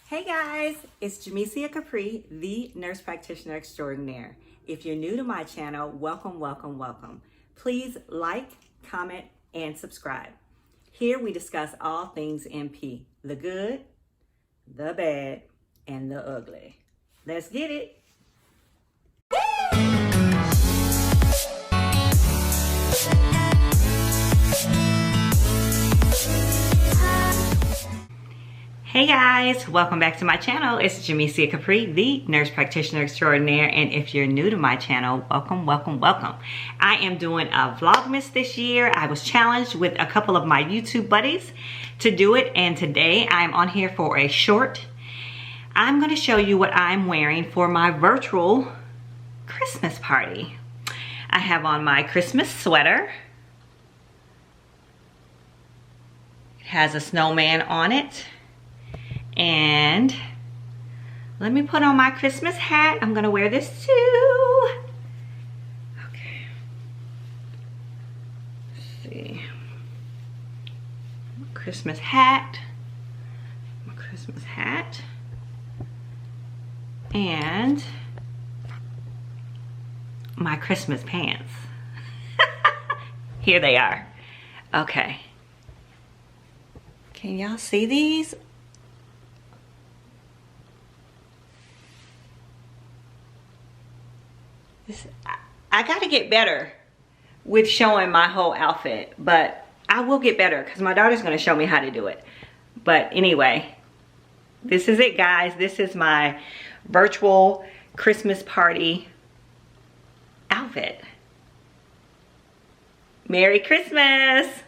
Hey guys, it's Jamesia Capri, the Nurse Practitioner Extraordinaire. If you're new to my channel, welcome, welcome, welcome. Please like, comment, and subscribe. Here we discuss all things NP, the good, the bad, and the ugly. Let's get it. Hey guys, welcome back to my channel. It's Jamesia Capri, the Nurse Practitioner Extraordinaire, and if you're new to my channel, welcome, welcome, welcome. I am doing a Vlogmas this year. I was challenged with a couple of my YouTube buddies to do it, and today I'm on here for a short. I'm going to show you what I'm wearing for my virtual Christmas party. I have on my Christmas sweater. It has a snowman on it. And let me put on my Christmas hat. I'm gonna wear this too. Okay. Let's see. Christmas hat. My Christmas hat. And my Christmas pants. Here they are. Okay. Can y'all see these? I gotta get better with showing my whole outfit, but I will get better because my daughter's gonna show me how to do it. But anyway, this is it, guys. This is my virtual Christmas party outfit. Merry Christmas!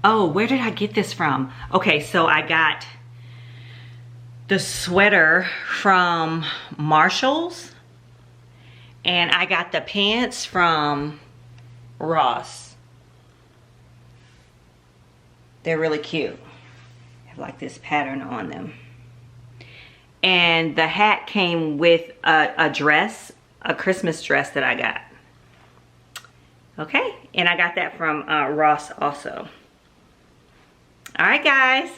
Oh, where did I get this from? Okay, so I got the sweater from Marshall's, and I got the pants from Ross. They're really cute. They have like this pattern on them. And the hat came with a dress, a Christmas dress that I got. Okay, and I got that from Ross also. All right, guys.